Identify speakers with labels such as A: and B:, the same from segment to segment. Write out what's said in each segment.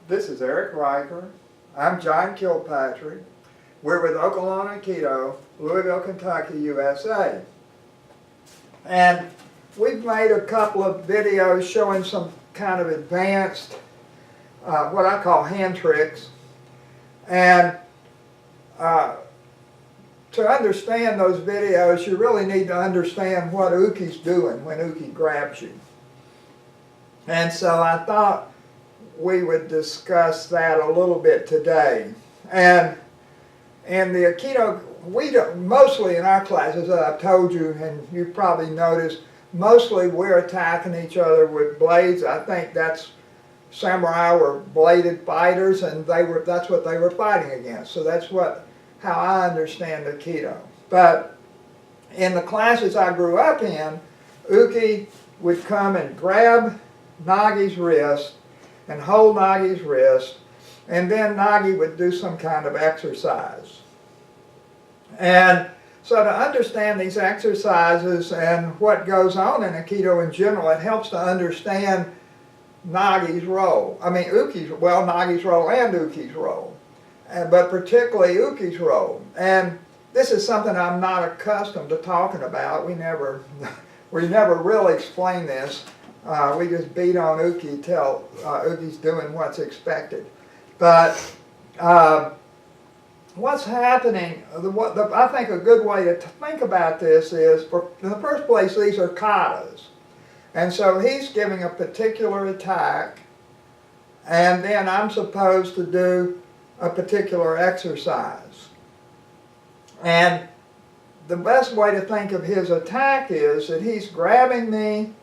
A: This is Eric Riker. I'm John Kilpatrick. We're with Oklahoma Aikido, Louisville, Kentucky, USA. And we've made a couple of videos showing some kind of advanced, what I call hand tricks. And to understand those videos, you really need to understand what Uki's doing when Uki grabs you. And so I thought we would discuss that a little bit today. And in the Aikido, we don't, mostly in our classes, as I've told you, and you've probably noticed, mostly we're attacking each other with blades. I think that's samurai were bladed fighters, and that's what they were fighting against. So that's how I understand Aikido. But in the classes I grew up in, Uki would come and grab Nagi's wrist and hold Nagi's wrist, and then Nagi would do some kind of exercise. And so to understand these exercises and what goes on in Aikido in general, it helps to understand Nagi's role. I mean, Nagi's role and Uki's role, but particularly Uki's role. And this is something I'm not accustomed to talking about. We never really explain this. We just beat on Uki till Uki's doing what's expected. But what's happening, I think a good way to think about this is, in the first place, these are katas. And so he's giving a particular attack, and then I'm supposed to do a particular exercise. And the best way to think of his attack is that he's grabbing me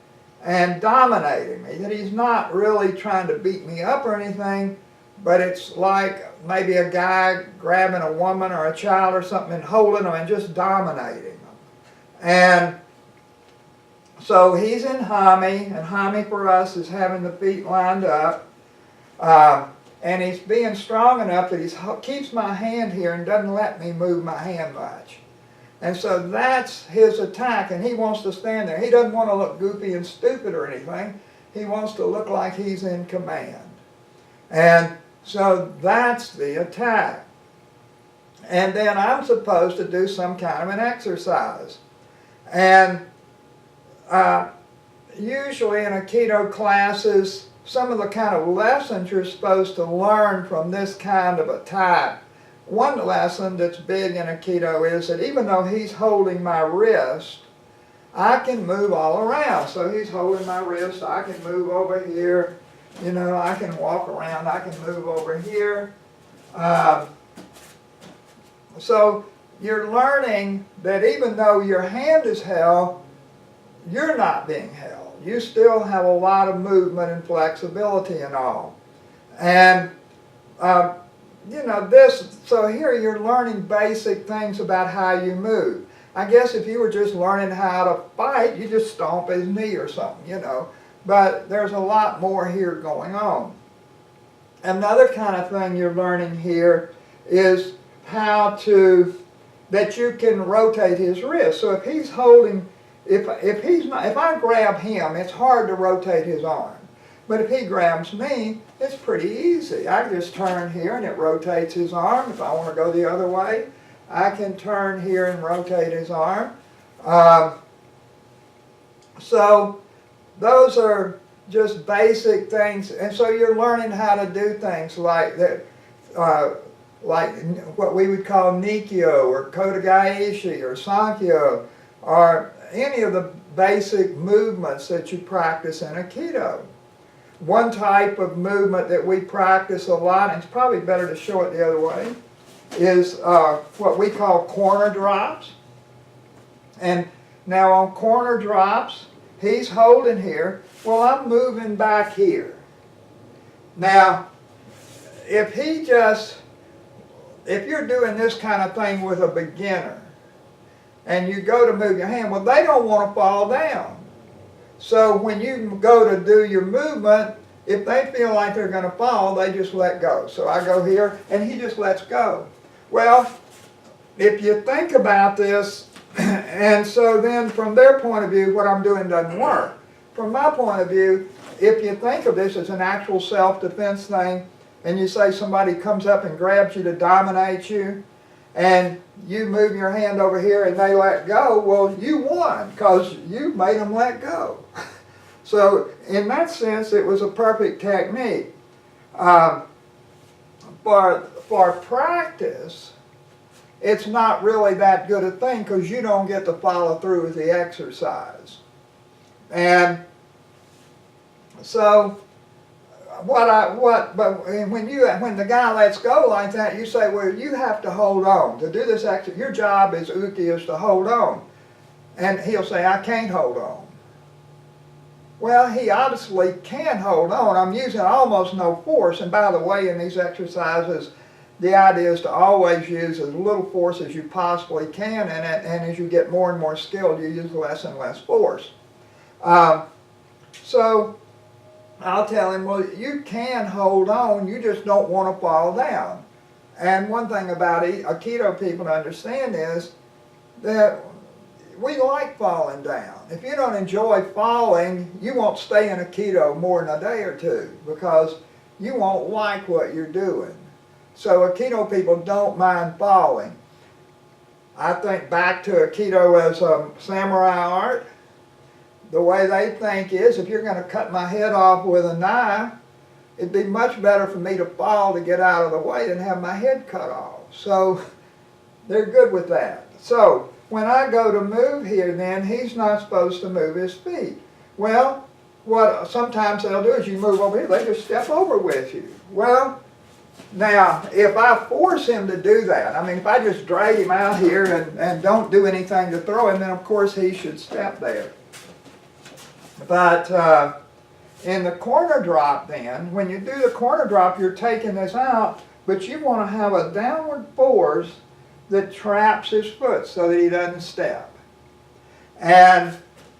A: and dominating me, that he's not really trying to beat me up or anything, but it's like maybe a guy grabbing a woman or a child or something and holding them and just dominating them. And so he's in Hami, and Hami for us is having the feet lined up, and he's being strong enough that he keeps my hand here and doesn't let me move my hand much. And so that's his attack, and he wants to stand there. He doesn't want to look goofy and stupid or anything. He wants to look like he's in command. And so that's the attack. And then I'm supposed to do some kind of an exercise. And usually in Aikido classes, some of the kind of lessons you're supposed to learn from this kind of attack. One lesson that's big in Aikido is that even though he's holding my wrist, I can move all around. So he's holding my wrist, I can move over here, I can walk around, I can move over here. So you're learning that even though your hand is held, you're not being held. You still have a lot of movement and flexibility and all. And so here you're learning basic things about how you move. I guess if you were just learning how to fight, you just stomp his knee or something, But there's a lot more here going on. Another kind of thing you're learning here is that you can rotate his wrist. So if he's holding, if I grab him, it's hard to rotate his arm. But if he grabs me, it's pretty easy. I just turn here and it rotates his arm. If I want to go the other way, I can turn here and rotate his arm. So those are just basic things. And so you're learning how to do things like that, like what we would call Nikyo or Kodagaishi or Sankyo, or any of the basic movements that you practice in Aikido. One type of movement that we practice a lot, and it's probably better to show it the other way, is what we call corner drops. And now on corner drops, he's holding here. Well, I'm moving back here. Now, if you're doing this kind of thing with a beginner, and you go to move your hand, well, they don't want to fall down. So when you go to do your movement, if they feel like they're going to fall, they just let go. So I go here, and he just lets go. Well, if you think about this, and so then from their point of view, what I'm doing doesn't work. From my point of view, if you think of this as an actual self-defense thing, and you say somebody comes up and grabs you to dominate you, and you move your hand over here and they let go, well, you won because you made them let go. So in that sense, it was a perfect technique. For practice, it's not really that good a thing because you don't get to follow through with the exercise. And so but when the guy lets go like that, you say, well, you have to hold on. To do this action, your job as uke is to hold on. And he'll say, I can't hold on. Well, he obviously can hold on. I'm using almost no force. And by the way, in these exercises, the idea is to always use as little force as you possibly can, and as you get more and more skilled, you use less and less force. So I'll tell him, well, you can hold on, you just don't want to fall down. And one thing about Aikido people to understand is that we like falling down. If you don't enjoy falling, you won't stay in Aikido more than a day or two because you won't like what you're doing. So Aikido people don't mind falling. I think back to Aikido as a samurai art. The way they think is, if you're going to cut my head off with a knife, it'd be much better for me to fall to get out of the way than have my head cut off. So they're good with that. So when I go to move here, then he's not supposed to move his feet. Well, what sometimes they'll do is you move over here, they just step over with you. Well, now, if I force him to do that, I mean, if I just drag him out here and don't do anything to throw him, then of course he should step there. But in the corner drop then, when you do the corner drop, you're taking this out, but you want to have a downward force that traps his foot so that he doesn't step. And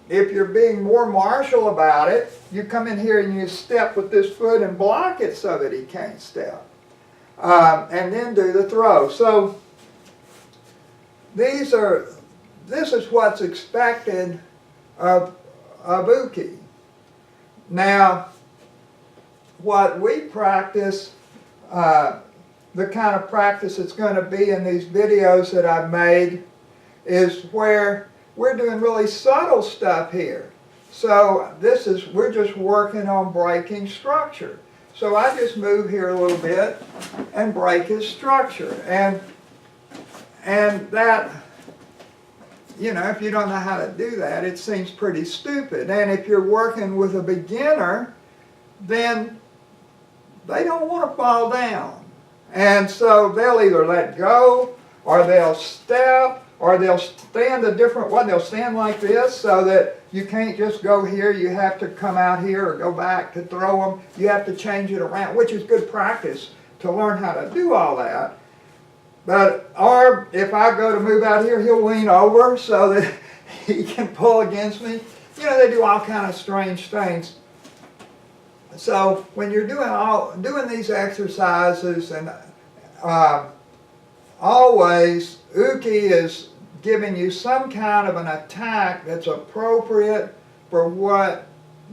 A: if you're being more martial about it, you come in here and you step with this foot and block it so that he can't step. And then do the throw. So this is what's expected of uke. Now, what we practice, the kind of practice that's going to be in these videos that I've made, is where we're doing really subtle stuff here. So we're just working on breaking structure. So I just move here a little bit and break his structure. And that, you know, if you don't know how to do that, it seems pretty stupid. And if you're working with a beginner, then they don't want to fall down. And so they'll either let go, or they'll step, or they'll stand a different way. They'll stand like this so that you can't just go here. You have to come out here or go back to throw them. You have to change it around, which is good practice to learn how to do all that. Or if I go to move out here, he'll lean over so that he can pull against me. You know, they do all kind of strange things. So when you're doing these exercises, and always uke is giving you some kind of an attack that's appropriate for what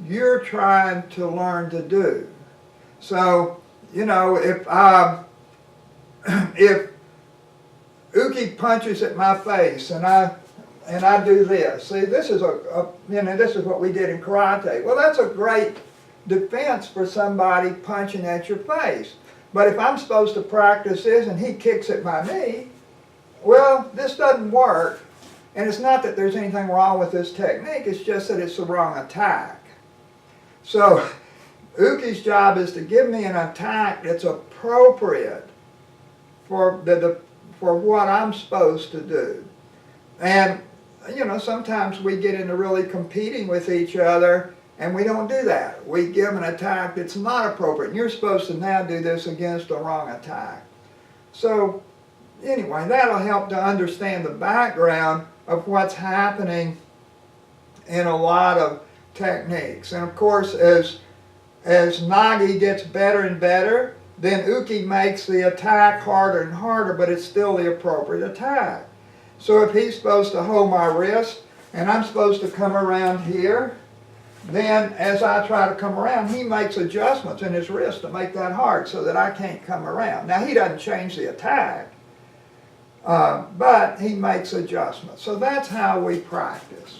A: you're trying to learn to do. So, you know, if uke punches at my face and I do this, see, this is this is what we did in karate. Well, that's a great defense for somebody punching at your face. But if I'm supposed to practice this and he kicks at my knee, well, this doesn't work. And it's not that there's anything wrong with this technique, it's just that it's the wrong attack. So uke's job is to give me an attack that's appropriate for what I'm supposed to do. And, you know, sometimes we get into really competing with each other, and we don't do that. We give an attack that's not appropriate. And you're supposed to now do this against the wrong attack. So anyway, that'll help to understand the background of what's happening in a lot of techniques. And of course, as Nagi gets better and better, then uke makes the attack harder and harder, but it's still the appropriate attack. So if he's supposed to hold my wrist, and I'm supposed to come around here, then as I try to come around, he makes adjustments in his wrist to make that hard so that I can't come around. Now he doesn't change the attack, but he makes adjustments. So that's how we practice.